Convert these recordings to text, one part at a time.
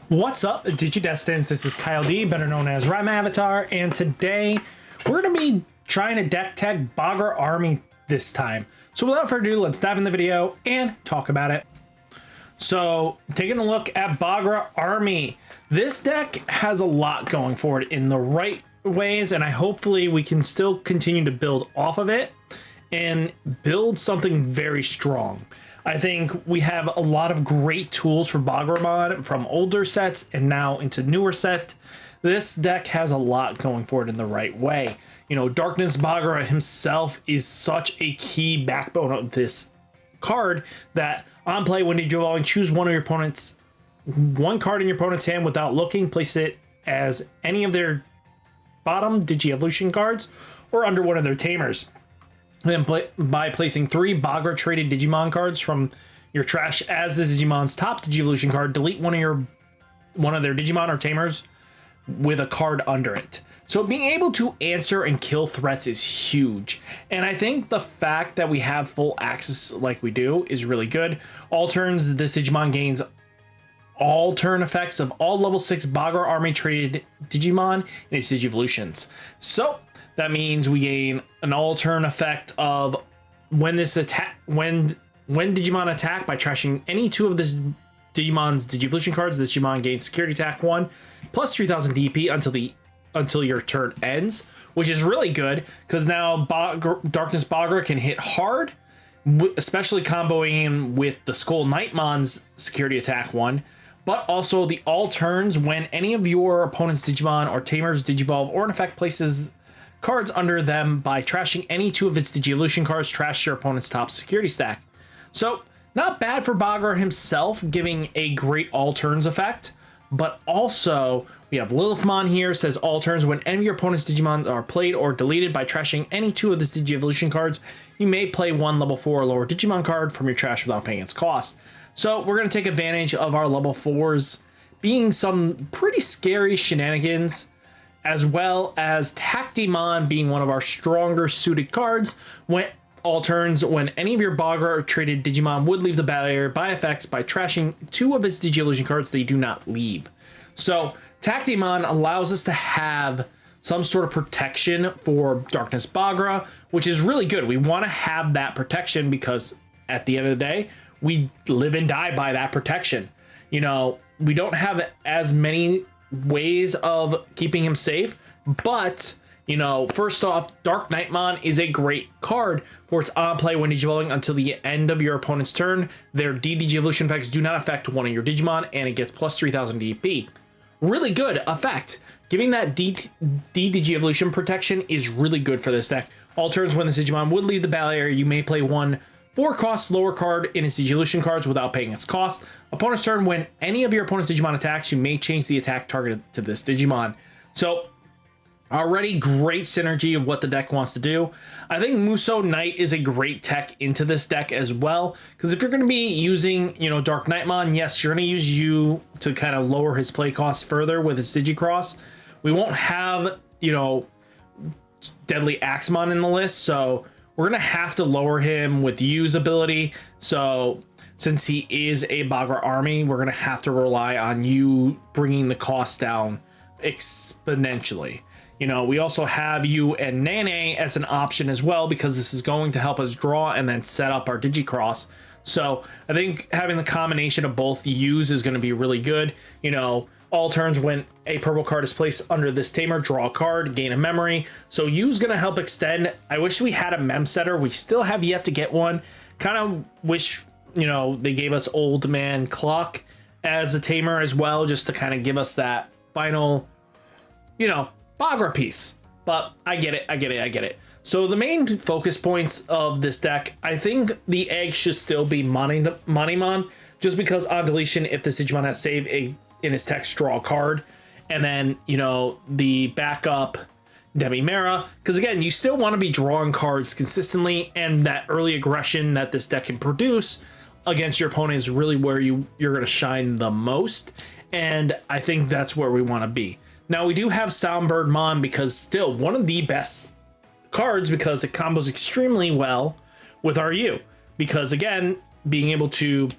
What's up, Digidestins? This is Kyle D, better known as RideMyAvatar, and today we're going to be trying to deck tech Bagra Army this time. So without further ado, let's dive in the video and talk about it. So, taking a look at Bagra Army. This deck has a lot going for it in the right ways, and hopefully we can still continue to build off of it and build something very strong. I think we have a lot of great tools for Bagramon from older sets and now into newer set. This deck has a lot going for it in the right way. You know, Darkness Bagra himself is such a key backbone of this card that on play, when you draw and choose one card in your opponent's hand without looking, place it as any of their bottom Digi-Evolution cards or under one of their tamers. Then by placing 3 Bagra traded Digimon cards from your trash as this Digimon's top Digi-Evolution card, delete one of their Digimon or tamers with a card under it. So being able to answer and kill threats is huge. And I think the fact that we have full access like we do is really good. All turns, this Digimon gains all turn effects of all level 6 Bagra Army traded Digimon in its Digi-Evolutions. So that means we gain an all turn effect of when Digimon attack by trashing any 2 of this Digimon's Digi-Evolution cards, this Digimon gains security attack 1 plus 3000 DP until your turn ends, which is really good because now Darkness Bagra can hit hard, especially comboing with the Skull Knightmon's security attack 1. But also the all turns when any of your opponent's Digimon or Tamers Digivolve or in effect places cards under them by trashing any 2 of its Digi-Evolution cards, trash your opponent's top security stack. So not bad for Bagra himself, giving a great all turns effect. But also we have Lilithmon here, says all turns when any of your opponent's Digimon are played or deleted by trashing any 2 of this Digi-Evolution cards, you may play 1 level 4 or lower Digimon card from your trash without paying its cost. So we're going to take advantage of our level 4s being some pretty scary shenanigans, as well as Tactimon being one of our stronger suited cards when all turns when any of your Bagra or traded Digimon would leave the barrier by effects by trashing 2 of its Digi-Evolution cards they do not leave. So Tactimon allows us to have some sort of protection for Darkness Bagra, which is really good. We want to have that protection because at the end of the day, we live and die by that protection. You know, we don't have as many ways of keeping him safe, but you know, first off, Dark Knightmon is a great card for its on play when Digivolving until the end of your opponent's turn. Their Digi-Evolution effects do not affect one of your Digimon, and it gets plus 3000 DP. Really good effect. Giving that Digi-Evolution protection is really good for this deck. All turns when this Digimon would leave the battle area, you may play 1 4-cost lower card in its Digi-Evolution cards without paying its cost. Opponent's turn, when any of your opponent's Digimon attacks, you may change the attack targeted to this Digimon. So already great synergy of what the deck wants to do. I think Muso Knight is a great tech into this deck as well, because if you're going to be using, you know, Dark Knightmon, yes, you're going to use you to kind of lower his play cost further with its Digicross. We won't have, you know, Deadly Axemon in the list, so we're going to have to lower him with Yu's ability. So since he is a Bagra Army, we're going to have to rely on you bringing the cost down exponentially. You know, we also have you and Nene as an option as well, because this is going to help us draw and then set up our Digicross. So I think having the combination of both U's is going to be really good. You know, all turns when a purple card is placed under this tamer, draw a card, gain a memory. So U's going to help extend. I wish we had a mem setter. We still have yet to get one. Kind of wish, you know, they gave us Old Man Clock as a tamer as well, just to kind of give us that final, you know, Bagra piece. But I get it. So the main focus points of this deck, I think the egg should still be Monimon, just because on deletion, if this Digimon has save in his text, draw a card, and then, you know, the backup Demimera, because again, you still want to be drawing cards consistently, and that early aggression that this deck can produce against your opponent is really where you're going to shine the most, and I think that's where we want to be. Now we do have Soundbird Mon, because still one of the best cards, because it combos extremely well with our U, because again, being able to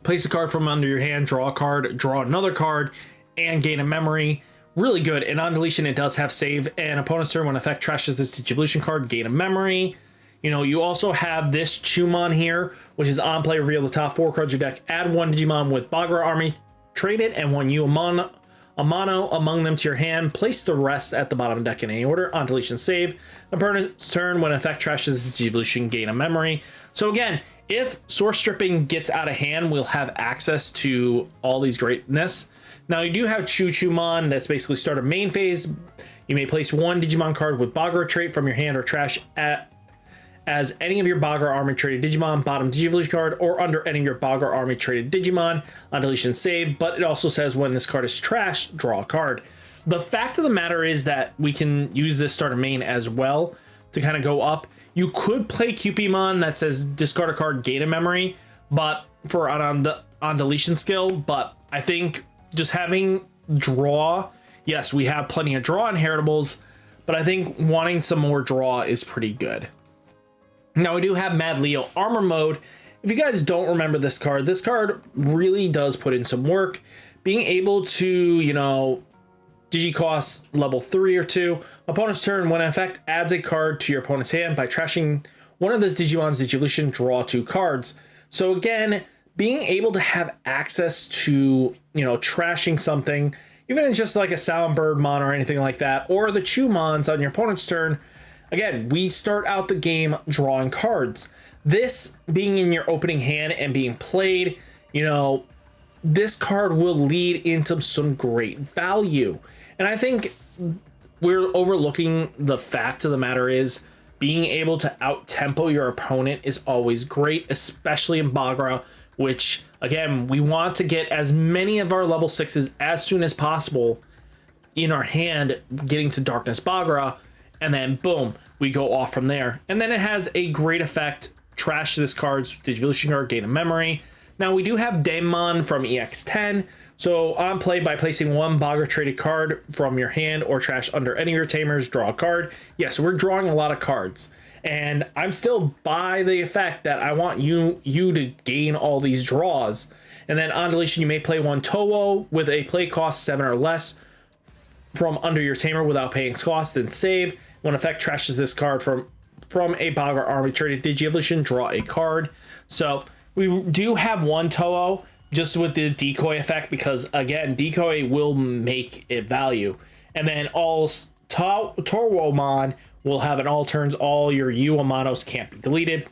place a card from under your hand, draw a card, draw another card, and gain a memory. Really good. And on deletion, it does have save. And opponent's turn, when effect trashes this Digivolution card, gain a memory. You know, you also have this Chumon here, which is on play, reveal the top 4 cards of your deck, add 1 Digimon with Bagra army, trade it, and 1 mono among them to your hand. Place the rest at the bottom of the deck in any order. On deletion, save. Opponent's turn, when effect trashes this Digivolution, gain a memory. So again, if Source Stripping gets out of hand, we'll have access to all these greatness. Now, you do have Chumon, that's basically start of main phase. You may place 1 Digimon card with Bagra trait from your hand or trash as any of your Bagra army traded Digimon, bottom Digivolution card, or under any of your Bagra army traded Digimon. On deletion, save, but it also says when this card is trashed, draw a card. The fact of the matter is that we can use this starter main as well to kind of go up. You could play Cupimon that says discard a card, gain a memory, but for on deletion skill, but I think just having draw, yes, we have plenty of draw inheritables, but I think wanting some more draw is pretty good. Now, we do have Mad Leo Armor Mode. If you guys don't remember this card really does put in some work. Being able to, you know, Digicost level 3 or 2. Opponent's turn, when an effect adds a card to your opponent's hand by trashing one of this Digimon's Digivolution, draw 2 cards. So again, being able to have access to, you know, trashing something, even in just like a Soundbird Mon or anything like that, or the Chumons on your opponent's turn, again, we start out the game drawing cards. This being in your opening hand and being played, you know, this card will lead into some great value. And I think we're overlooking the fact of the matter is being able to out-tempo your opponent is always great, especially in Bagra, which, again, we want to get as many of our level 6s as soon as possible in our hand, getting to Darkness Bagra, and then boom, we go off from there. And then it has a great effect, trash this card's Digivolution card, gain a memory. Now, we do have Digimon from EX-10, so on play, by placing 1 Bagra traded card from your hand or trash under any of your tamers, draw a card. Yes, we're drawing a lot of cards, and I'm still by the effect that I want you to gain all these draws. And then on deletion, you may play 1 Toho with a play cost 7 or less from under your tamer without paying cost, then save. When effect trashes this card from a Bagra army traded Digivolution, draw a card. So we do have 1 Toho just with the decoy effect, because again, decoy will make it value. And then all Toromon will have an all turns, all your Uamanos can't be deleted.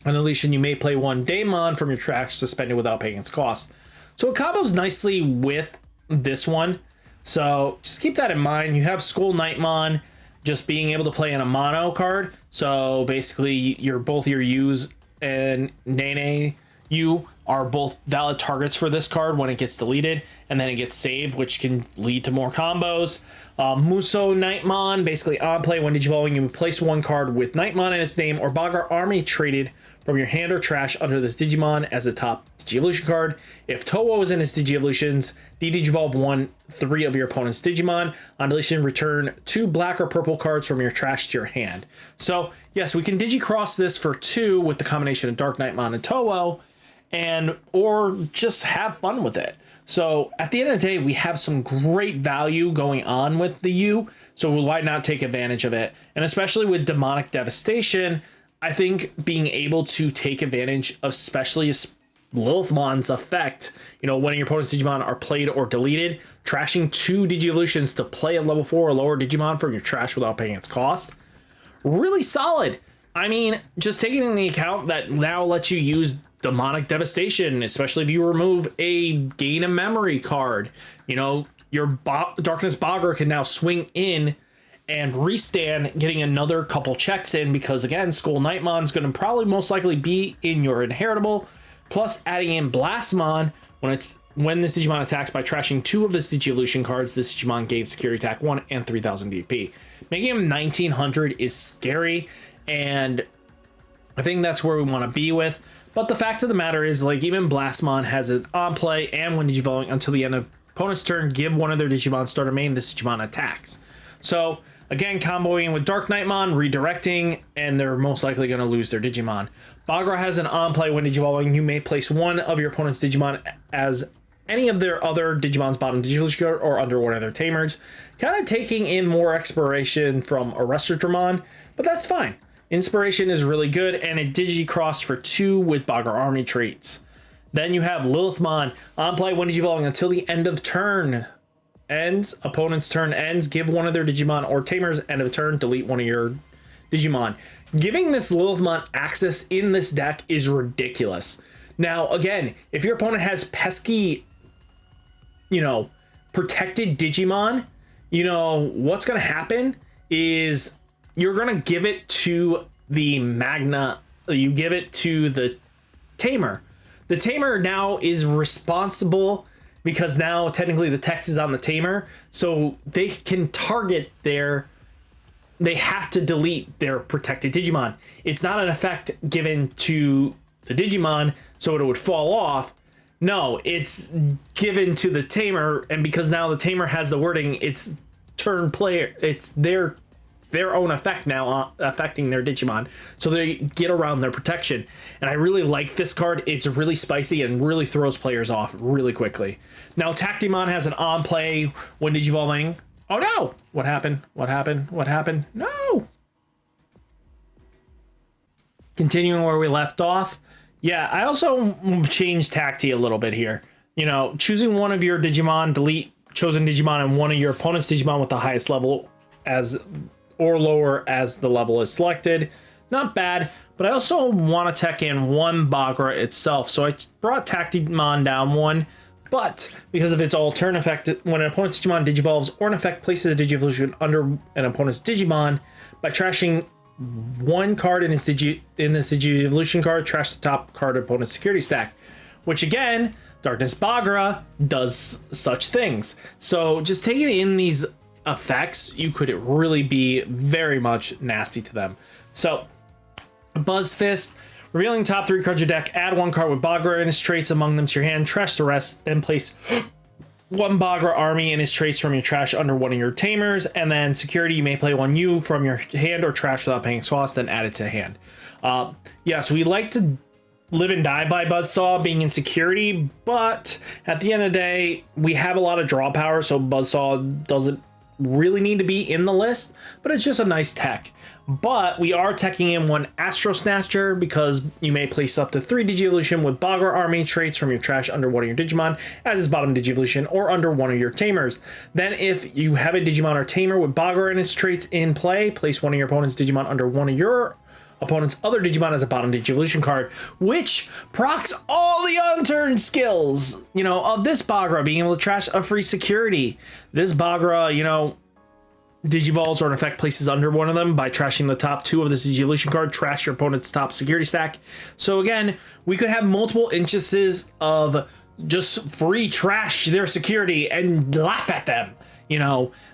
On deletion, you may play 1 Daemon from your trash suspended without paying its cost. So it combos nicely with this one. So just keep that in mind. You have Skull Nightmon just being able to play in a mono card. So basically, both your U's and Nene U are both valid targets for this card when it gets deleted, and then it gets saved, which can lead to more combos. Muso Nightmon, basically on play, when Digivolving, you place 1 card with Nightmon in its name or Bagra army traded from your hand or trash under this Digimon as a top Digivolution card. If Toho is in its Digievolutions, de-Digivolve 3 of your opponent's Digimon. On deletion, return 2 black or purple cards from your trash to your hand. So yes, we can Digicross this for 2 with the combination of Dark Nightmon and Toho, or just have fun with it. So at the end of the day, we have some great value going on with the U, so why not take advantage of it? And especially with Demonic Devastation, I think being able to take advantage of especially Lilithmon's effect, you know, when your opponent's Digimon are played or deleted, trashing 2 Digievolutions to play a level 4 or lower Digimon from your trash without paying its cost. Really solid. I mean, just taking into account that now lets you use Demonic Devastation, especially if you remove a gain a memory card. You know, your Darkness Bagra can now swing in and restand, getting another couple checks in, because again, Skull Nightmon's going to probably most likely be in your inheritable, plus adding in Blastmon when this Digimon attacks by trashing 2 of this Digivolution cards. This Digimon gains security attack 1 and 3000 DP. Making him 1900 is scary, and I think that's where we want to be with. But the fact of the matter is, like, even Blastmon has it on play, and when Digivolving until the end of opponent's turn, give one of their Digimon starter main, this Digimon attacks. So Again, comboing with Dark Knightmon, redirecting, and they're most likely going to lose their Digimon. Bagra has an on-play when Digivolving. You may place one of your opponent's Digimon as any of their other Digimon's bottom Digivolution card or under one of their Tamers. Kind of taking in more Exploration from Arrestor Dramon, but that's fine. Inspiration is really good, and it Digi-Cross for 2 with Bagra Army traits. Then you have Lilithmon on play when Digivolving until the end of turn ends. Opponent's turn ends. Give one of their Digimon or Tamers end of turn. Delete one of your Digimon. Giving this Lilithmon access in this deck is ridiculous. Now, again, if your opponent has pesky, protected Digimon, what's going to happen is you're going to give it to the Magna. You give it to the Tamer. The Tamer now is responsible because now technically the text is on the Tamer. So they can target they have to delete their protected Digimon. It's not an effect given to the Digimon so it would fall off. No, it's given to the Tamer, and because now the Tamer has the wording, it's turn player, it's their own effect now affecting their Digimon, so they get around their protection. And I really like this card. It's really spicy and really throws players off really quickly. Now Tactimon has an on play when Digivolving. Oh no! What happened? What happened? What happened? No! Continuing where we left off. Yeah, I also changed Tacti a little bit here. Choosing one of your Digimon, delete chosen Digimon, and one of your opponent's Digimon with the highest level or lower as the level is selected. Not bad, but I also want to tech in one Bagra itself. So I brought Tactimon down 1, but because of its all turn effect, when an opponent's Digimon Digivolves or an effect places a Digivolution under an opponent's Digimon, by trashing one card in this Digivolution card, trash the top card of opponent's security stack, which again, Darkness Bagra does such things. So just taking in these effects, you could really be very much nasty to them. So Buzz Fist, revealing top 3 cards of your deck, add 1 card with Bagra and his traits among them to your hand, trash the rest, then place 1 Bagra army and his traits from your trash under one of your Tamers, and then security, you may play 1 U from your hand or trash without paying cost, then add it to hand. So we like to live and die by Buzzsaw being in security, but at the end of the day, we have a lot of draw power, so Buzzsaw doesn't really need to be in the list, but it's just a nice tech. But we are teching in 1 Astro Snatcher because you may place up to 3 Digivolution with Bagra Army traits from your trash under one of your Digimon as his bottom Digivolution or under one of your Tamers. Then if you have a Digimon or Tamer with Bagra and its traits in play, place one of your opponent's Digimon under one of your opponent's other Digimon as a bottom Digivolution card, which procs all the unturned skills, of this Bagra, being able to trash a free security. This Bagra, Digivolves or an effect places under one of them by trashing the top 2 of this Digivolution card, trash your opponent's top security stack. So again, we could have multiple instances of just free trash their security and laugh at them.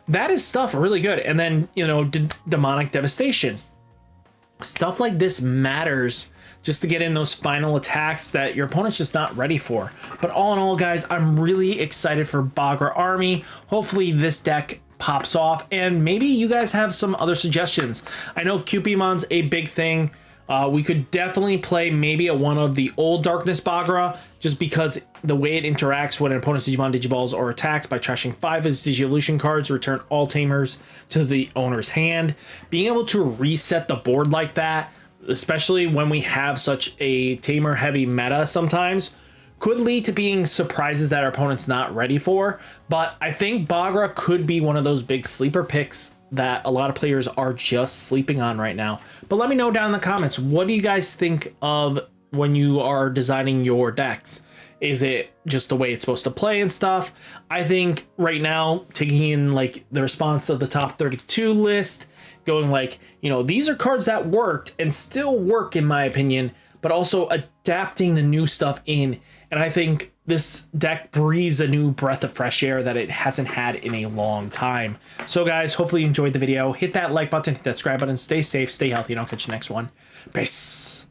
That is stuff really good. And then, Demonic Devastation. Stuff like this matters just to get in those final attacks that your opponent's just not ready for. But all in all, guys, I'm really excited for Bagra Army. Hopefully this deck pops off, and maybe you guys have some other suggestions. I know Cupimon's a big thing. We could definitely play maybe one of the old Darkness Bagra, just because the way it interacts when an opponent's Digimon Digivolves or attacks by trashing 5 of its Digivolution cards, return all Tamers to the owner's hand. Being able to reset the board like that, especially when we have such a Tamer heavy meta sometimes, could lead to being surprises that our opponent's not ready for. But I think Bagra could be one of those big sleeper picks that a lot of players are just sleeping on right now. But let me know down in the comments, what do you guys think of when you are designing your decks? Is it just the way it's supposed to play and stuff? I think right now, taking in the response of the top 32 list, going these are cards that worked and still work in my opinion, but also adapting the new stuff in. And I think this deck breathes a new breath of fresh air that it hasn't had in a long time. So guys, hopefully you enjoyed the video. Hit that like button, hit that subscribe button, stay safe, stay healthy, and I'll catch you next one. Peace.